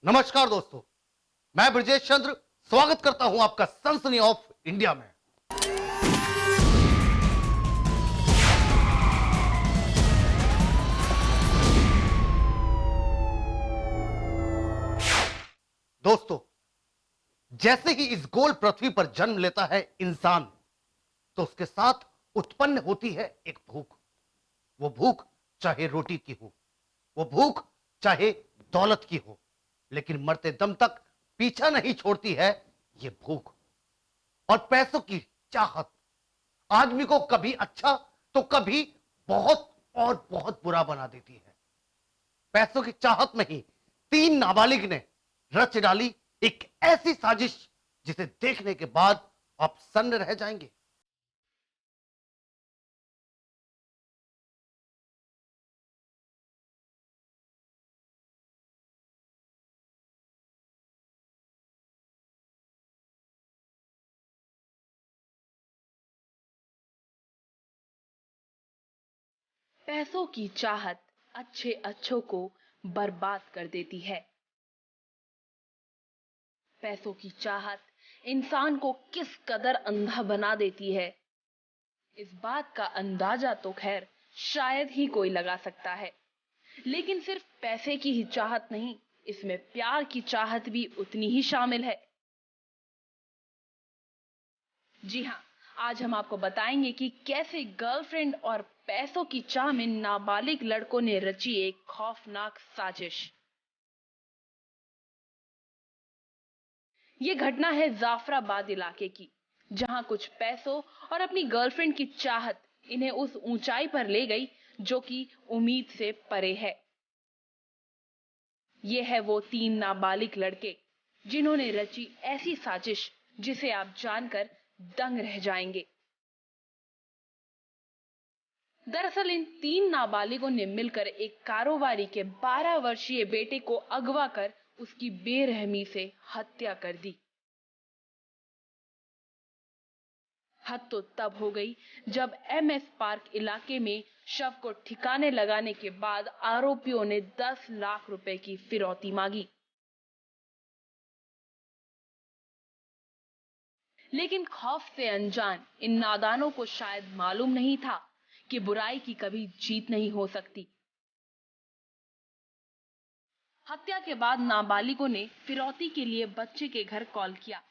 नमस्कार दोस्तों, मैं ब्रजेश चंद्र स्वागत करता हूं आपका सनसनी ऑफ इंडिया में। दोस्तों, जैसे ही इस गोल पृथ्वी पर जन्म लेता है इंसान, तो उसके साथ उत्पन्न होती है एक भूख। वो भूख चाहे रोटी की हो, वो भूख चाहे दौलत की हो, लेकिन मरते दम तक पीछा नहीं छोड़ती है ये भूख। और पैसों की चाहत आदमी को कभी अच्छा तो कभी बहुत और बहुत बुरा बना देती है। पैसों की चाहत में ही तीन नाबालिग ने रच डाली एक ऐसी साजिश जिसे देखने के बाद आप सन्न रह जाएंगे। पैसों की चाहत अच्छे अच्छों को बर्बाद कर देती है। पैसों की चाहत इंसान को किस कदर अंधा बना देती है, इस बात का अंदाजा तो खैर शायद ही कोई लगा सकता है। लेकिन सिर्फ पैसे की ही चाहत नहीं, इसमें प्यार की चाहत भी उतनी ही शामिल है। जी हाँ, आज हम आपको बताएंगे कि कैसे गर्लफ्रेंड और पैसों की चाह में नाबालिग लड़कों ने रची एक खौफनाक साजिश। ये घटना है जाफराबाद इलाके की, जहां कुछ पैसों और अपनी गर्लफ्रेंड की चाहत इन्हें उस ऊंचाई पर ले गई जो कि उम्मीद से परे है। ये है वो तीन नाबालिग लड़के जिन्होंने रची ऐसी साजिश जिसे आप जानकर दंग रह जाएंगे। दरअसल इन तीन नाबालिगों ने मिलकर एक कारोबारी के 12 वर्षीय बेटे को अगवा कर उसकी बेरहमी से हत्या कर दी। हद तो तब हो गई जब एमएस पार्क इलाके में शव को ठिकाने लगाने के बाद आरोपियों ने 10 लाख रुपए की फिरौती मांगी। लेकिन खौफ से अनजान इन नादानों को शायद मालूम नहीं था कि बुराई की कभी जीत नहीं हो सकती। हत्या के बाद नाबालिगों ने फिरौती के लिए बच्चे के घर कॉल किया,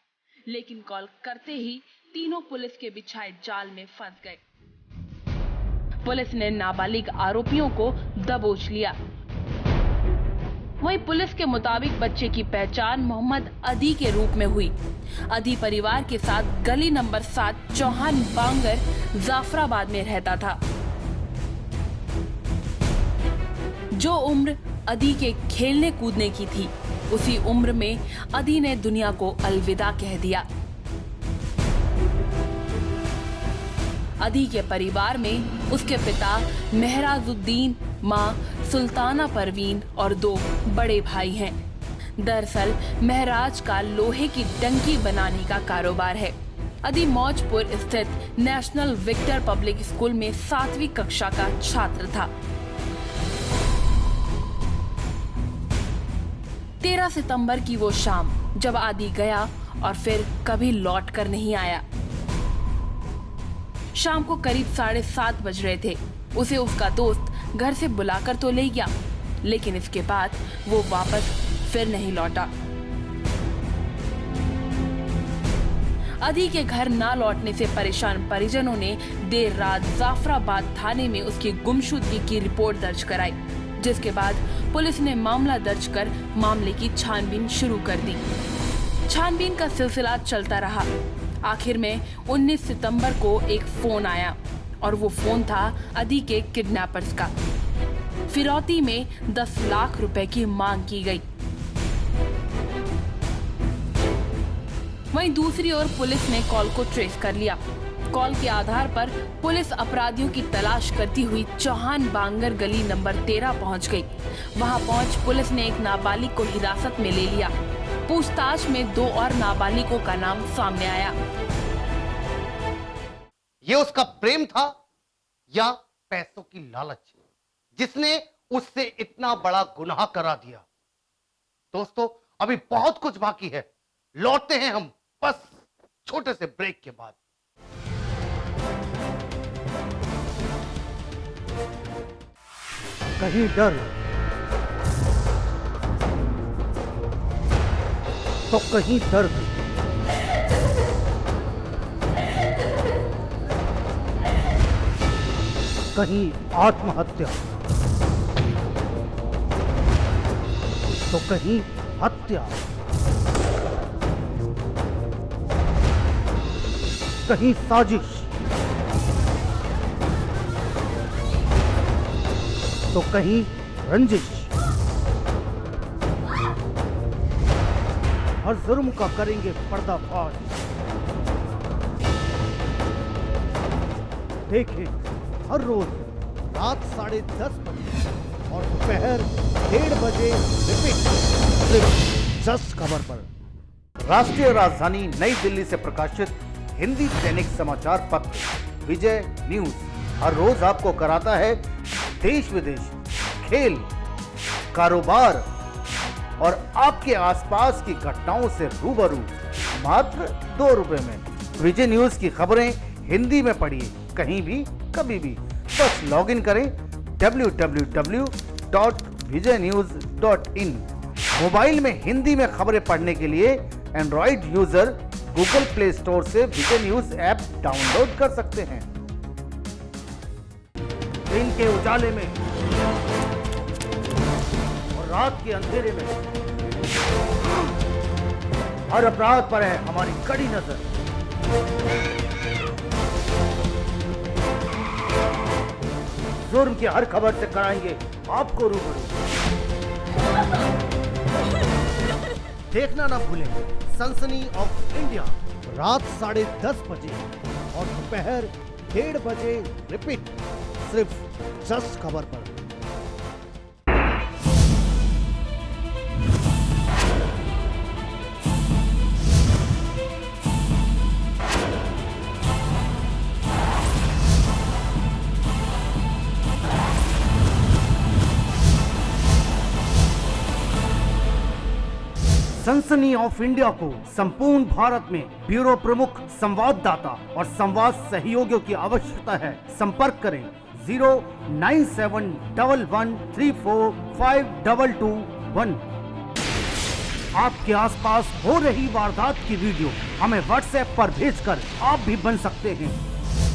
लेकिन कॉल करते ही तीनों पुलिस के बिछाए जाल में फंस गए। पुलिस ने नाबालिग आरोपियों को दबोच लिया। वहीं पुलिस के मुताबिक बच्चे की पहचान मोहम्मद अदी के रूप में हुई। अदी परिवार के साथ गली नंबर 7 चौहान बांगर जाफराबाद में रहता था। जो उम्र अदी के खेलने कूदने की थी, उसी उम्र में अदी ने दुनिया को अलविदा कह दिया। अदी के परिवार में उसके पिता मेहराजुद्दीन, माँ सुल्ताना परवीन और 2 बड़े भाई हैं। दरअसल महराज का लोहे की टंकी बनाने का कारोबार है। अदी मौजपुर स्थित नेशनल विक्टर पब्लिक स्कूल में 7वीं कक्षा का छात्र था। 13 सितंबर की वो शाम जब आदि गया और फिर कभी लौट कर नहीं आया। शाम को करीब 7:30 बज रहे थे। उसे उसका दोस्त घर से बुलाकर तो ले गया, लेकिन इसके बाद वो वापस फिर नहीं लौटा। अदी के घर ना लौटने से परेशान परिजनों ने देर रात जाफराबाद थाने में उसकी गुमशुदगी की रिपोर्ट दर्ज कराई, जिसके बाद पुलिस ने मामला दर्ज कर मामले की छानबीन शुरू कर दी। छानबीन का सिलसिला चलता रहा। आखिर में 19 सितंबर को एक फोन आया और वो फोन था अदी के किडनैपर्स का। फिरौती में 10 लाख रुपए की मांग की गई। वहीं दूसरी ओर पुलिस ने कॉल को ट्रेस कर लिया। कॉल के आधार पर पुलिस अपराधियों की तलाश करती हुई चौहान बांगर गली नंबर 13 पहुंच गई। वहां पहुंच पुलिस ने एक नाबालिग को हिरासत में ले लिया। पूछताछ में 2 और नाबालिगों का नाम सामने आया। यह उसका प्रेम था या पैसों की लालच जिसने उससे इतना बड़ा गुनाह करा दिया? दोस्तों, अभी बहुत कुछ बाकी है। लौटते हैं हम बस छोटे से ब्रेक के बाद। कहीं डर तो कहीं दर्द, कहीं आत्महत्या तो कहीं हत्या, कहीं साजिश तो कहीं रंजिश। हर जुर्म का करेंगे पर्दाफाश। देखें हर रोज रात 10:30 बजे और दोपहर 1:30 बजे रिपीट, सिर्फ जस्ट खबर पर। राष्ट्रीय राजधानी नई दिल्ली से प्रकाशित हिंदी दैनिक समाचार पत्र विजय न्यूज हर रोज आपको कराता है देश विदेश, खेल, कारोबार और आपके आसपास की घटनाओं से रूबरू मात्र 2 रुपए में। विजय न्यूज की खबरें हिंदी में पढ़िए कहीं भी कभी भी। बस लॉगिन करें www.vijaynews.in। मोबाइल में हिंदी में खबरें पढ़ने के लिए Android user Google play store से विजय न्यूज ऐप डाउनलोड कर सकते हैं। दिन के उजाले में और रात के अंधेरे में हर अपराध पर है हमारी कड़ी नजर। जुर्म की हर खबर से कराएंगे आपको रूबरू। देखना ना भूलें सनसनी ऑफ इंडिया रात 10:30 बजे और दोपहर 1:30 बजे रिपीट, सिर्फ जस्ट खबर पर। सनसनी ऑफ इंडिया को संपूर्ण भारत में ब्यूरो प्रमुख, संवाददाता और संवाद सहयोगियों की आवश्यकता है। संपर्क करें 09711345221। आपके आसपास हो रही वारदात की वीडियो हमें व्हाट्सएप पर भेजकर आप भी बन सकते हैं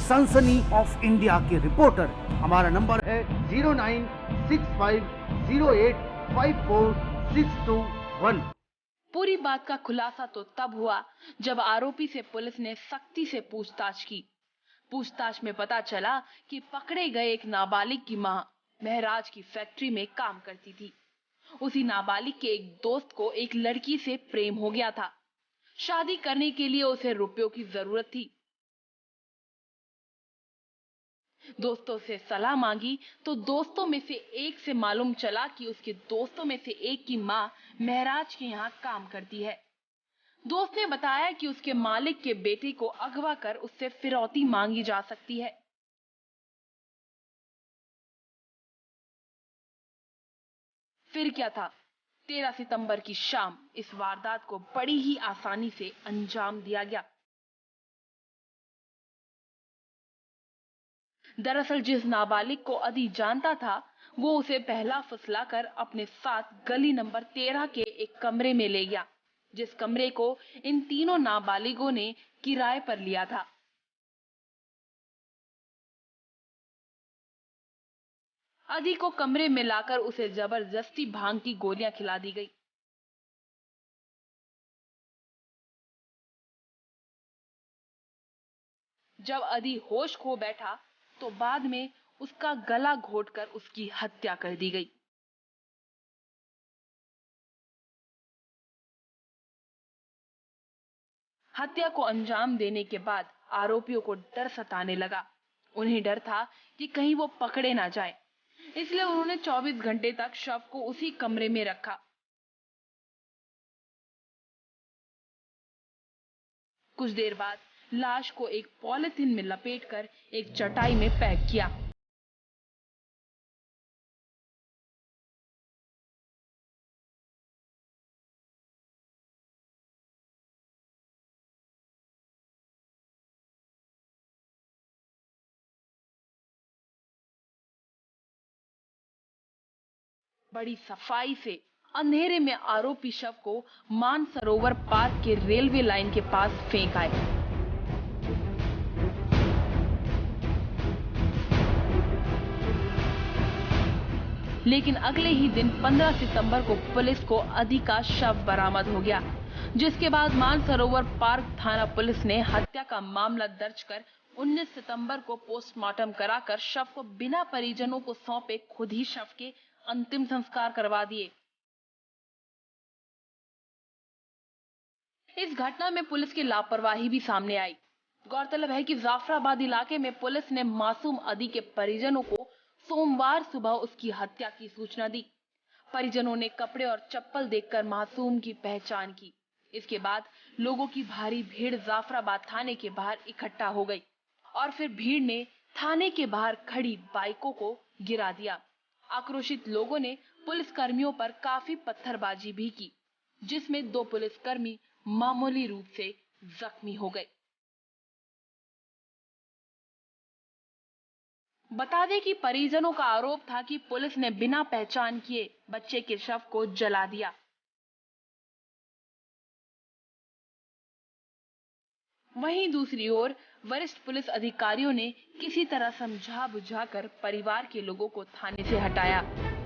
सनसनी ऑफ इंडिया के रिपोर्टर। हमारा नंबर है 09650854621। पूरी बात का खुलासा तो तब हुआ जब आरोपी से पुलिस ने सख्ती से पूछताछ की। पूछताछ में पता चला कि पकड़े गए एक नाबालिग की मां महराज की फैक्ट्री में काम करती थी। उसी नाबालिग के एक दोस्त को एक लड़की से प्रेम हो गया था। शादी करने के लिए उसे रुपयों की जरूरत थी। दोस्तों से सलाह मांगी तो दोस्तों में से एक से मालूम चला कि उसके दोस्तों में से एक की मां महराज के यहाँ काम करती है। दोस्त ने बताया कि उसके मालिक के बेटे को अगवा कर उससे फिरौती मांगी जा सकती है। फिर क्या था, 13 सितंबर की शाम इस वारदात को बड़ी ही आसानी से अंजाम दिया गया। दरअसल जिस नाबालिग को अदी जानता था वो उसे पहला फुसलाकर अपने साथ गली नंबर 13 के एक कमरे में ले गया, जिस कमरे को इन तीनों नाबालिगों ने किराए पर लिया था। अदी को कमरे में लाकर उसे जबरदस्ती भांग की गोलियां खिला दी गई। जब अदी होश खो बैठा तो बाद में उसका गला घोटकर उसकी हत्या कर दी गई। हत्या को अंजाम देने के बाद आरोपियों को डर सताने लगा। उन्हें डर था कि कहीं वो पकड़े ना जाए, इसलिए उन्होंने 24 घंटे तक शव को उसी कमरे में रखा। कुछ देर बाद लाश को एक पॉलिथीन में लपेटकर एक चटाई में पैक किया। बड़ी सफाई से अंधेरे में आरोपी शव को मानसरोवर पार्क के रेलवे लाइन के पास फेंक आए। लेकिन अगले ही दिन 15 सितंबर को पुलिस को अदी का शव बरामद हो गया, जिसके बाद मानसरोवर पार्क थाना पुलिस ने हत्या का मामला दर्ज कर 19 सितंबर को पोस्टमार्टम कराकर शव को बिना परिजनों को सौंपे खुद ही शव के अंतिम संस्कार करवा दिए। इस घटना में पुलिस की लापरवाही भी सामने आई। गौरतलब है कि जाफराबाद इलाके में पुलिस ने मासूम अदी के परिजनों को सोमवार सुबह उसकी हत्या की सूचना दी। परिजनों ने कपड़े और चप्पल देखकर मासूम की पहचान की। इसके बाद लोगों की भारी भीड़ जाफराबाद थाने के बाहर इकट्ठा हो गई और फिर भीड़ ने थाने के बाहर खड़ी बाइकों को गिरा दिया। आक्रोशित लोगों ने पुलिस कर्मियों पर काफी पत्थरबाजी भी की, जिसमें 2 पुलिसकर्मी मामूली रूप से जख्मी हो गए। बता दें कि परिजनों का आरोप था कि पुलिस ने बिना पहचान किए बच्चे के शव को जला दिया। वहीं दूसरी ओर वरिष्ठ पुलिस अधिकारियों ने किसी तरह समझा बुझाकर परिवार के लोगों को थाने से हटाया।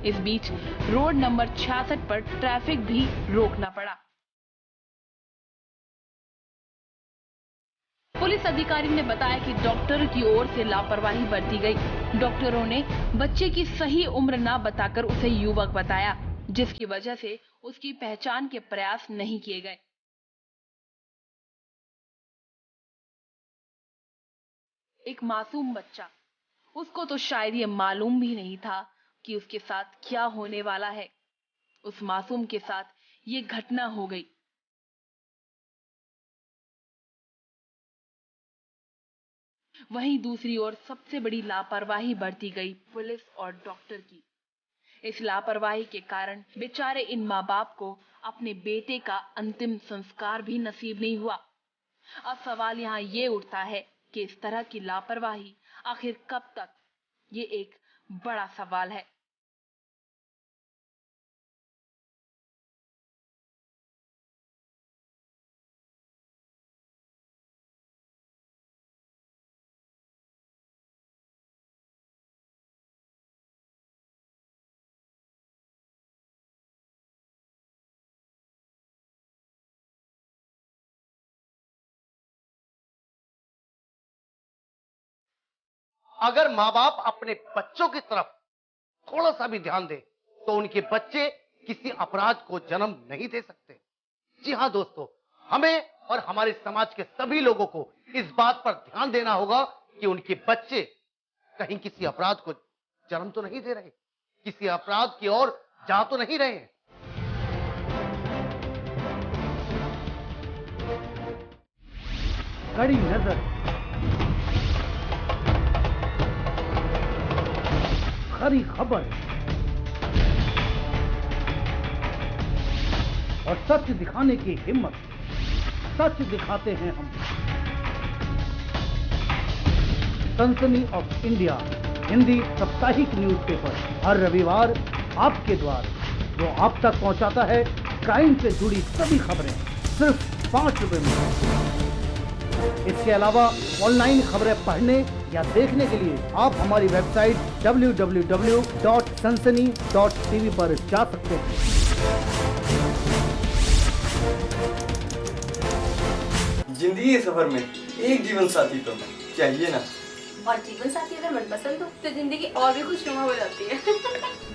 इस बीच रोड नंबर 66 पर ट्रैफिक भी रोकना पड़ा। पुलिस अधिकारी ने बताया कि डॉक्टर की ओर से लापरवाही बरती गई। डॉक्टरों ने बच्चे की सही उम्र न बताकर उसे युवक बताया, जिसकी वजह से उसकी पहचान के प्रयास नहीं किए गए। एक मासूम बच्चा, उसको तो शायद ये मालूम भी नहीं था कि उसके साथ क्या होने वाला है। उस मासूम के साथ ये घटना हो गई। वहीं दूसरी ओर सबसे बड़ी लापरवाही बरती गई पुलिस और डॉक्टर की। इस लापरवाही के कारण बेचारे इन माँ बाप को अपने बेटे का अंतिम संस्कार भी नसीब नहीं हुआ। अब सवाल यहाँ ये उठता है कि इस तरह की लापरवाही आखिर कब तक? ये एक बड़ा सवाल है। अगर माँ बाप अपने बच्चों की तरफ थोड़ा सा भी ध्यान दे तो उनके बच्चे किसी अपराध को जन्म नहीं दे सकते। जी हाँ दोस्तों, हमें और हमारे समाज के सभी लोगों को इस बात पर ध्यान देना होगा कि उनके बच्चे कहीं किसी अपराध को जन्म तो नहीं दे रहे, किसी अपराध की ओर जा तो नहीं रहे हैं। कड़ी नजर, खरी खबर और सच दिखाने की हिम्मत। सच दिखाते हैं हम। सनसनी ऑफ इंडिया हिंदी साप्ताहिक न्यूज़पेपर हर रविवार आपके द्वार, जो आप तक पहुंचाता है क्राइम से जुड़ी सभी खबरें सिर्फ 5 रुपए में। इसके अलावा ऑनलाइन खबरें पढ़ने या देखने के लिए आप हमारी वेबसाइट www.sansani.tv पर जा सकते हैं। जिंदगी के सफर में एक जीवन साथी तो चाहिए ना। और जीवन साथी अगर मनपसंद हो तो जिंदगी और भी खुशनुमा हो जाती है।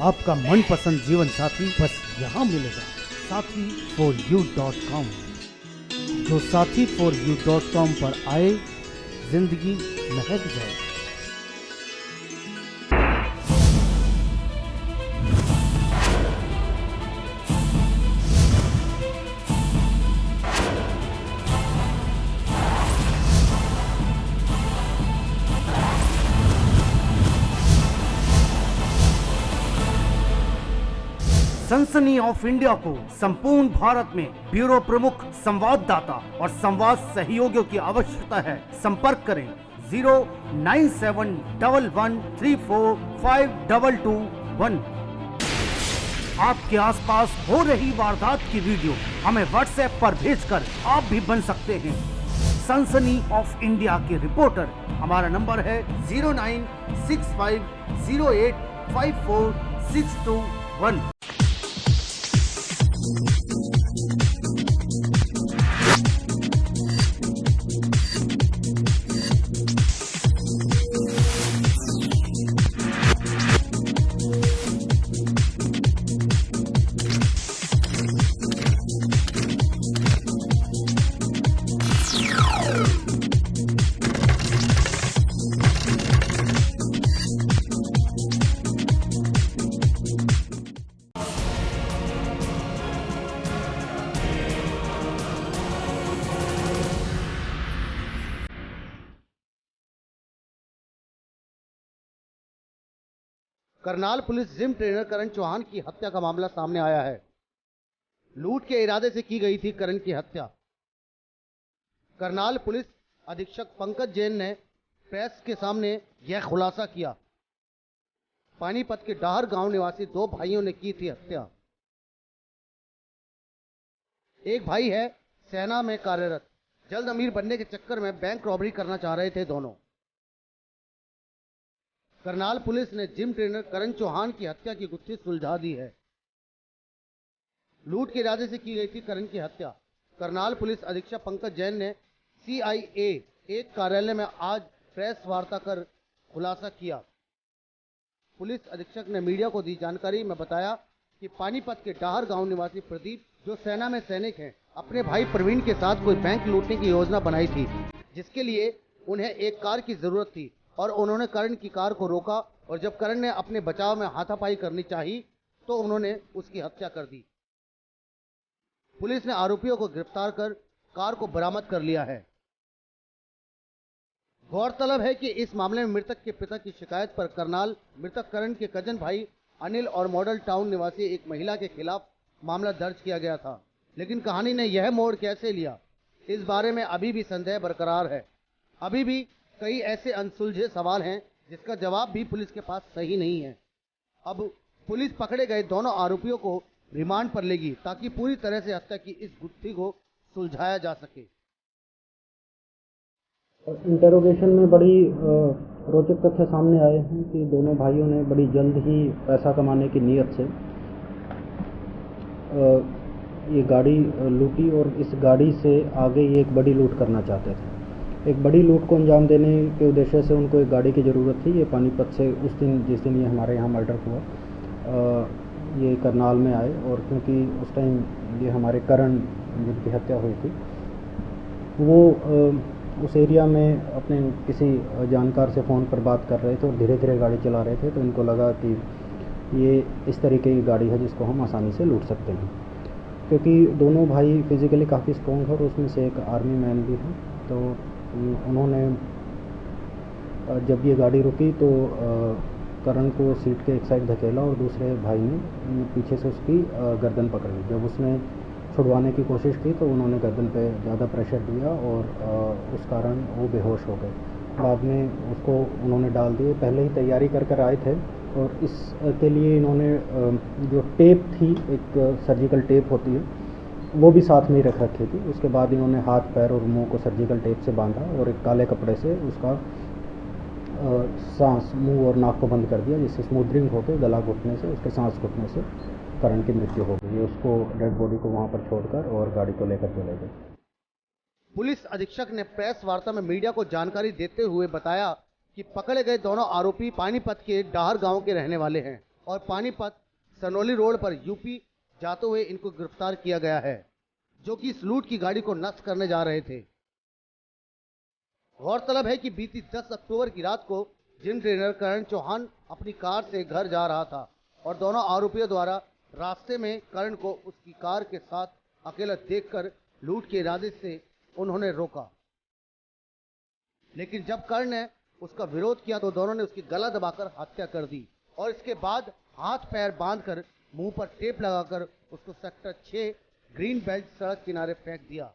आपका मनपसंद जीवन साथी बस यहाँ मिलेगा, sathi4u.com। जो sathi4u.com पर आए, जिंदगी महक जाए। सनसनी ऑफ इंडिया को संपूर्ण भारत में ब्यूरो प्रमुख, संवाददाता और संवाद सहयोगियों की आवश्यकता है। संपर्क करें 09711345221। आपके आसपास हो रही वारदात की वीडियो हमें व्हाट्सएप पर भेजकर आप भी बन सकते हैं सनसनी ऑफ इंडिया के रिपोर्टर। हमारा नंबर है 0965085461। करनाल पुलिस जिम ट्रेनर करण चौहान की हत्या का मामला सामने आया है। लूट के इरादे से की गई थी करण की हत्या। करनाल पुलिस अधीक्षक पंकज जैन ने प्रेस के सामने यह खुलासा किया। पानीपत के डाहर गांव निवासी 2 भाइयों ने की थी हत्या। एक भाई है सेना में कार्यरत, जल्द अमीर बनने के चक्कर में बैंक रॉबरी करना चाह रहे थे दोनों। करनाल पुलिस ने जिम ट्रेनर करण चौहान की हत्या की गुत्थी सुलझा दी है। लूट के इरादे से की गई थी करण की हत्या। करनाल पुलिस अधीक्षक पंकज जैन ने CIA 1 कार्यालय में आज प्रेस वार्ता कर खुलासा किया। पुलिस अधीक्षक ने मीडिया को दी जानकारी में बताया कि पानीपत के डाहर गांव निवासी प्रदीप, जो सेना में सैनिक हैं, अपने भाई प्रवीण के साथ कोई बैंक लूटने की योजना बनाई थी, जिसके लिए उन्हें एक कार की जरूरत थी और उन्होंने करण की कार को रोका और जब करण ने अपने बचाव में हाथापाई करनी चाहिए तो उन्होंने उसकी हत्या कर दी। पुलिस ने आरोपियों को गिरफ्तार कर कार को बरामद कर लिया है। गौरतलब है कि इस मामले में मृतक के पिता की शिकायत पर करनाल मृतक करण के कजन भाई अनिल और मॉडल टाउन निवासी एक महिला के खिलाफ मामला दर्ज किया गया था, लेकिन कहानी ने यह मोड़ कैसे लिया, इस बारे में अभी भी संदेह बरकरार है। अभी भी कई ऐसे अनसुलझे सवाल हैं जिसका जवाब भी पुलिस के पास सही नहीं है। अब पुलिस पकड़े गए दोनों आरोपियों को रिमांड पर लेगी ताकि पूरी तरह से हत्या की इस गुत्थी को सुलझाया जा सके। इंटेरोगेशन में बड़ी रोचक तथ्य सामने आए हैं कि दोनों भाइयों ने बड़ी जल्द ही पैसा कमाने की नीयत से ये गाड़ी लूटी और इस गाड़ी से आगे ये एक बड़ी लूट करना चाहते थे। एक बड़ी लूट को अंजाम देने के उद्देश्य से उनको एक गाड़ी की ज़रूरत थी। ये पानीपत से उस दिन जिस दिन ये हमारे यहाँ मर्डर हुआ, ये करनाल में आए और क्योंकि उस टाइम ये हमारे करण जिनकी हत्या हुई थी वो उस एरिया में अपने किसी जानकार से फ़ोन पर बात कर रहे थे और धीरे धीरे गाड़ी चला रहे थे, तो इनको लगा कि ये इस तरीके की गाड़ी है जिसको हम आसानी से लूट सकते हैं। क्योंकि दोनों भाई फिज़िकली काफ़ी स्ट्रॉन्ग है और उसमें से एक आर्मी मैन भी है, तो उन्होंने जब ये गाड़ी रुकी तो करण को सीट के एक साइड धकेला और दूसरे भाई ने पीछे से उसकी गर्दन पकड़ी। जब उसने छुड़वाने की कोशिश की तो उन्होंने गर्दन पे ज़्यादा प्रेशर दिया और उस कारण वो बेहोश हो गए। बाद में उसको उन्होंने डाल दिए। पहले ही तैयारी कर कर आए थे और इसके लिए इन्होंने जो टेप थी, एक सर्जिकल टेप होती है, वो भी साथ में ही रख रखी थी। उसके बाद इन्होंने हाथ पैर और मुंह को सर्जिकल टेप से बांधा और एक काले कपड़े से उसका सांस, मुंह और नाक को बंद कर दिया, जिससे स्मूदरिंग होकर गला घुटने से, उसके सांस घुटने से करण की मृत्यु हो गई। उसको डेड बॉडी को वहां पर छोड़कर और गाड़ी को लेकर चले गए। पुलिस अधीक्षक ने प्रेस वार्ता में मीडिया को जानकारी देते हुए बताया कि पकड़े गए दोनों आरोपी पानीपत के डाहर गांव के रहने वाले हैं और पानीपत सनोली रोड पर यूपी जाते हुए इनको गिरफ्तार किया गया है, जो कि इस लूट की गाड़ी को नष्ट करने जा रहे थे। गौरतलब है कि बीती 10 अक्टूबर की रात को जिम ट्रेनर करण चौहान अपनी कार से घर जा रहा था और दोनों आरोपियों द्वारा रास्ते में करण को उसकी कार के साथ अकेला देखकर लूट के इरादे से उन्होंने रोका, लेकिन जब करण ने उसका विरोध किया तो दोनों ने उसकी गला दबाकर हत्या कर दी और इसके बाद हाथ पैर बांधकर मुंह पर टेप लगाकर उसको सेक्टर 6 ग्रीन बेल्ट सड़क किनारे फेंक दिया।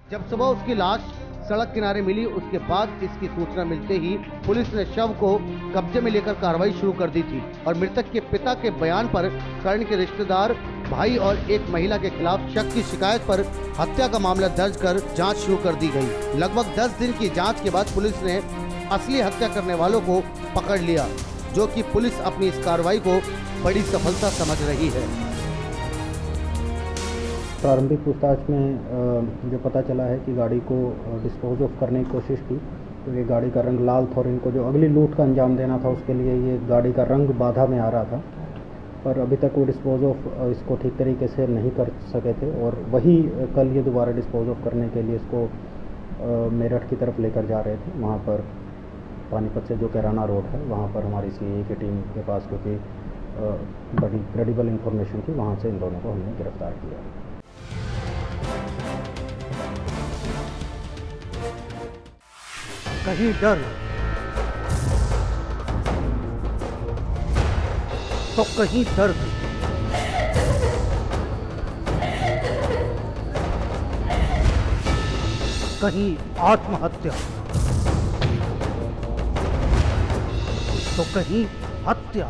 जब सुबह उसकी लाश सड़क किनारे मिली, उसके बाद इसकी सूचना मिलते ही पुलिस ने शव को कब्जे में लेकर कार्रवाई शुरू कर दी थी और मृतक के पिता के बयान पर करण के रिश्तेदार, भाई और एक महिला के खिलाफ शक की शिकायत पर हत्या का मामला दर्ज कर जांच शुरू कर दी गई। लगभग 10 दिन की जांच के बाद पुलिस ने असली हत्या करने वालों को पकड़ लिया, जो कि पुलिस अपनी इस कार्रवाई को बड़ी सफलता समझ रही है। प्रारंभिक पूछताछ में जो पता चला है कि गाड़ी को डिस्पोज ऑफ करने की कोशिश की, तो ये गाड़ी का रंग लाल था और इनको जो अगली लूट का अंजाम देना था उसके लिए ये गाड़ी का रंग बाधा में आ रहा था, पर अभी तक वो डिस्पोज ऑफ इसको ठीक तरीके से नहीं कर सके थे और वही कल ये दोबारा डिस्पोज ऑफ करने के लिए इसको मेरठ की तरफ लेकर जा रहे थे। वहाँ पर पानीपत से जो कैराना रोड है वहाँ पर हमारी सीए की टीम के पास क्योंकि बड़ी क्रेडिबल इंफॉर्मेशन थी, वहाँ से इन दोनों को हमने गिरफ्तार किया। कहीं डर तो कहीं दर्द, कहीं आत्महत्या तो कहीं हत्या,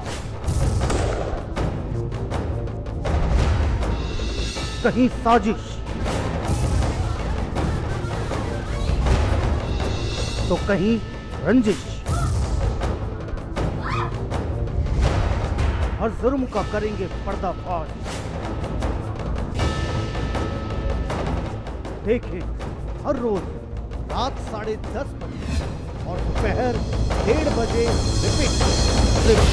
कहीं साजिश तो कहीं रंजिश। हर जुर्म का करेंगे पर्दाफाश। देखें हर रोज रात 10:30 बजे और दोपहर 1:30 बजे रिपीट, सिर्फ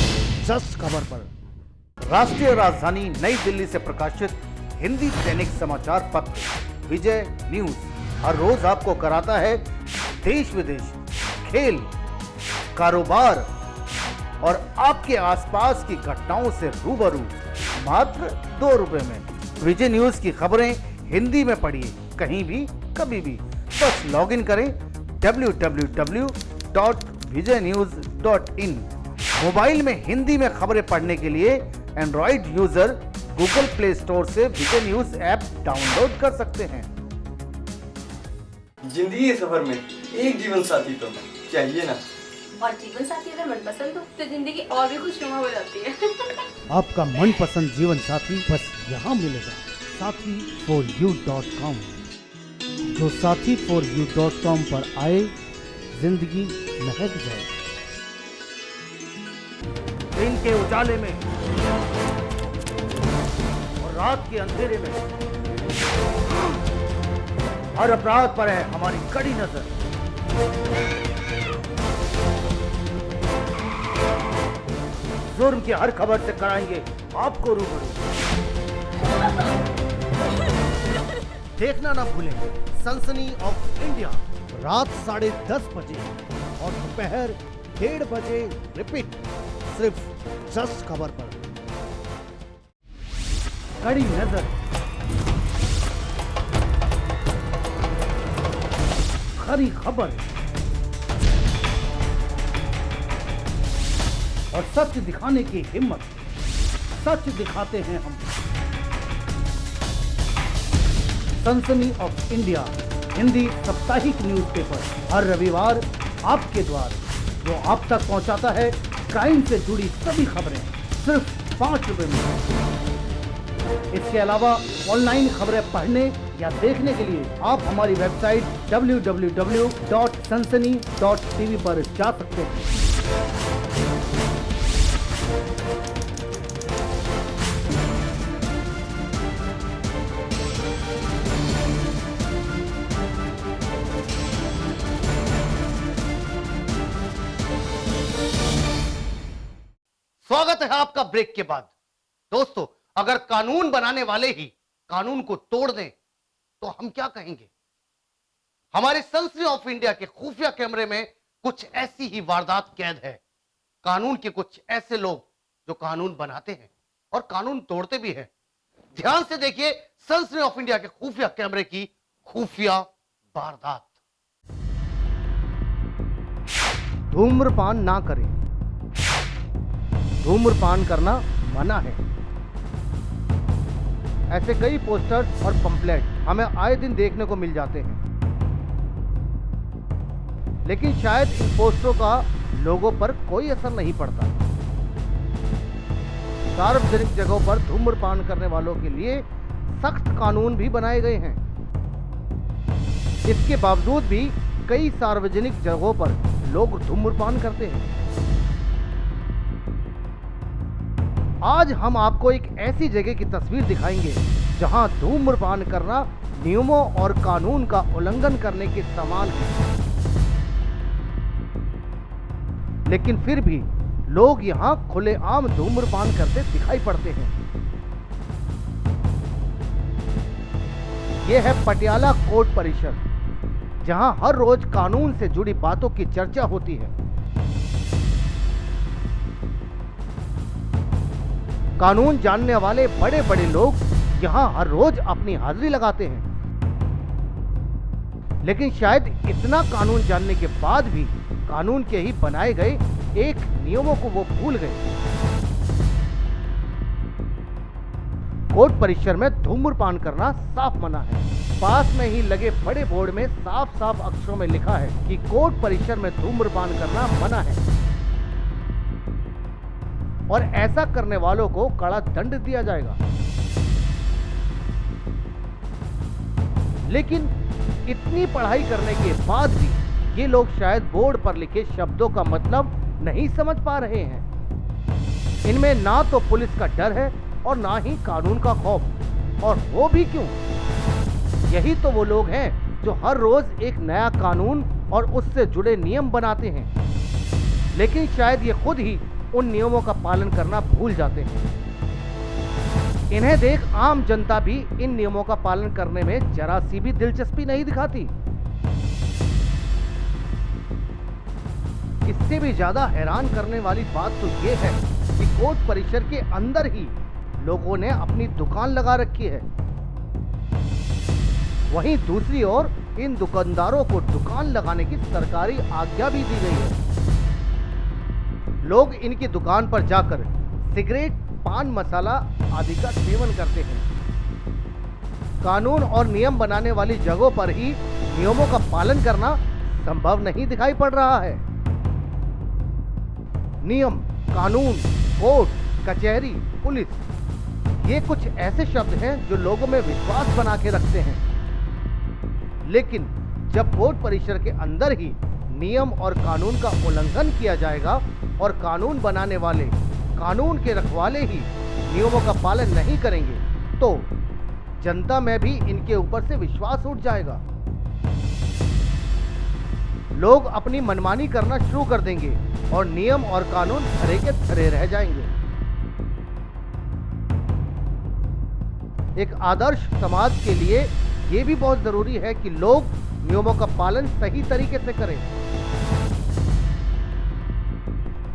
जस्ट खबर पर। राष्ट्रीय राजधानी नई दिल्ली से प्रकाशित हिंदी दैनिक समाचार पत्र विजय न्यूज हर रोज आपको कराता है देश विदेश, खेल, कारोबार और आपके आसपास की घटनाओं से रूबरू मात्र 2 रुपए में। विजय न्यूज की खबरें हिंदी में पढ़िए कहीं भी कभी भी। बस लॉगिन करें www.vijaynews.in। मोबाइल में हिंदी में खबरें पढ़ने के लिए Android user Google play store से विजय न्यूज ऐप डाउनलोड कर सकते हैं। जिंदगी के सफर में एक जीवन साथी तो चाहिए ना। और जीवन साथी अगर मनपसंद हो तो जिंदगी और भी खुशनुमा हो जाती है। आपका मनपसंद जीवन साथी बस यहाँ मिलेगा, sathi4u.com। जो sathi4u.com पर आए जिंदगी महक जाए। दिन के उजाले में और रात के अंधेरे में हर अपराध पर है हमारी कड़ी नजर। जुर्म की हर खबर से कराएंगे आपको रूबरू। देखना ना भूलें सनसनी ऑफ इंडिया रात 10:30 बजे और दोपहर 1:30 बजे रिपीट, सिर्फ जस्ट खबर पर। कड़ी नजर, खरी खबर और सच दिखाने की हिम्मत। सच दिखाते हैं हम। सनसनी ऑफ इंडिया हिंदी साप्ताहिक न्यूज़पेपर हर रविवार आपके द्वार, जो आप तक पहुंचाता है क्राइम से जुड़ी सभी खबरें सिर्फ 5 रुपए में। इसके अलावा ऑनलाइन खबरें पढ़ने या देखने के लिए आप हमारी वेबसाइट www.sansani.tv पर जा सकते हैं। स्वागत है आपका ब्रेक के बाद। दोस्तों, अगर कानून बनाने वाले ही कानून को तोड़ दें तो हम क्या कहेंगे। हमारे सनसनी ऑफ इंडिया के खुफिया कैमरे में कुछ ऐसी ही वारदात कैद है। कानून के कुछ ऐसे लोग जो कानून बनाते हैं और कानून तोड़ते भी हैं। ध्यान से देखिए सनसनी ऑफ इंडिया के खुफिया कैमरे की खुफिया वारदात। धूम्रपान ना करें, धूम्रपान करना मना है। ऐसे कई पोस्टर्स और पंपलेट हमें आए दिन देखने को मिल जाते हैं। लेकिन शायद इन पोस्टरों का लोगों पर कोई असर नहीं पड़ता। सार्वजनिक जगहों पर धूम्रपान करने वालों के लिए सख्त कानून भी बनाए गए हैं। इसके बावजूद भी कई सार्वजनिक जगहों पर लोग धूम्रपान करते हैं। आज हम आपको एक ऐसी जगह की तस्वीर दिखाएंगे जहां धूम्रपान करना नियमों और कानून का उल्लंघन करने के समान है, लेकिन फिर भी लोग यहां खुलेआम धूम्रपान करते दिखाई पड़ते हैं। यह है पटियाला कोर्ट परिसर, जहां हर रोज कानून से जुड़ी बातों की चर्चा होती है। कानून जानने वाले बड़े बड़े लोग यहां हर रोज अपनी हाजिरी लगाते हैं, लेकिन शायद इतना कानून जानने के बाद भी कानून के ही बनाए गए एक नियमों को वो भूल गए। कोर्ट परिसर में धूम्रपान करना साफ मना है। पास में ही लगे बड़े बोर्ड में साफ साफ अक्षरों में लिखा है कि कोर्ट परिसर में धूम्रपान करना मना है और ऐसा करने वालों को कड़ा दंड दिया जाएगा। लेकिन इतनी पढ़ाई करने के बाद भी ये लोग शायद बोर्ड पर लिखे शब्दों का मतलब नहीं समझ पा रहे हैं। इनमें ना तो पुलिस का डर है और ना ही कानून का खौफ, और वो भी क्यों? यही तो वो लोग हैं जो हर रोज एक नया कानून और उससे जुड़े नियम बनाते हैं, लेकिन शायद ये खुद ही उन नियमों का पालन करना भूल जाते हैं। इन्हें देख आम जनता भी इन नियमों का पालन करने में जरा सी भी दिलचस्पी नहीं दिखाती। इससे भी ज्यादा हैरान करने वाली बात तो ये है कि कोर्ट परिसर के अंदर ही लोगों ने अपनी दुकान लगा रखी है। वहीं दूसरी ओर इन दुकानदारों को दुकान लगाने की सरकारी आज्ञा भी दी गई है। लोग इनकी दुकान पर जाकर सिगरेट, पान मसाला आदि का सेवन करते हैं। कानून और नियम बनाने वाली जगहों पर ही नियमों का पालन करना संभव नहीं दिखाई पड़ रहा है। नियम, कानून, कोर्ट, कचहरी, पुलिस, ये कुछ ऐसे शब्द हैं जो लोगों में विश्वास बना के रखते हैं, लेकिन जब कोर्ट परिसर के अंदर ही नियम और कानून का उल्लंघन किया जाएगा और कानून बनाने वाले, कानून के रखवाले ही नियमों का पालन नहीं करेंगे, तो जनता में भी इनके ऊपर से विश्वास उठ जाएगा। लोग अपनी मनमानी करना शुरू कर देंगे और नियम और कानून धरे के धरे रह जाएंगे। एक आदर्श समाज के लिए यह भी बहुत जरूरी है कि लोग नियमों का पालन सही तरीके से करें।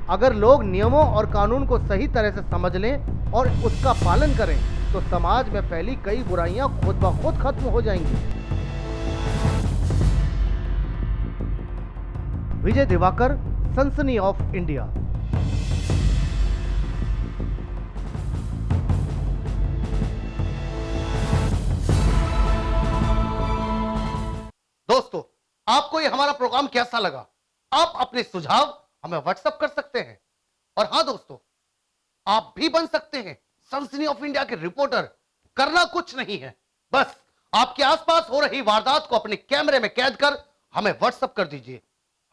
अगर लोग नियमों और कानून को सही तरह से समझ लें और उसका पालन करें, तो समाज में फैली कई बुराइयां खुद ब खुद खत्म हो जाएंगी। विजय दिवाकर, सनसनी ऑफ इंडिया। दोस्तों, आपको ये हमारा प्रोग्राम कैसा लगा? आप अपने सुझाव हमें व्हाट्सएप कर सकते हैं। और हां दोस्तों, आप भी बन सकते हैं सनसनी ऑफ इंडिया के रिपोर्टर। करना कुछ नहीं है, बस आपके आसपास हो रही वारदात को अपने कैमरे में कैद कर हमें व्हाट्सएप कर दीजिए।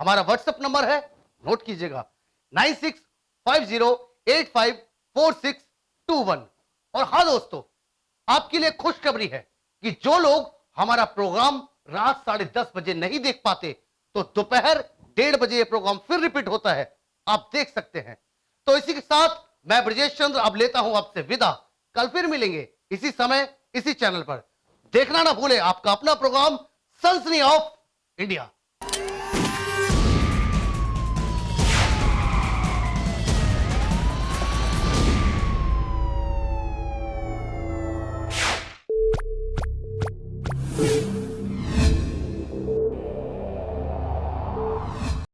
हमारा व्हाट्सएप नंबर है, नोट कीजिएगा, 9650854621। और हां दोस्तों, आपके लिए खुशखबरी है कि जो लोग हमारा प्रोग्राम रात 10:30 बजे नहीं देख पाते, तो दोपहर 1:30 बजे ये प्रोग्राम फिर रिपीट होता है, आप देख सकते हैं। तो इसी के साथ मैं ब्रजेश चंद्र अब लेता हूं आपसे विदा। कल फिर मिलेंगे इसी समय, इसी चैनल पर। देखना ना भूले आपका अपना प्रोग्राम सनसनी ऑफ इंडिया।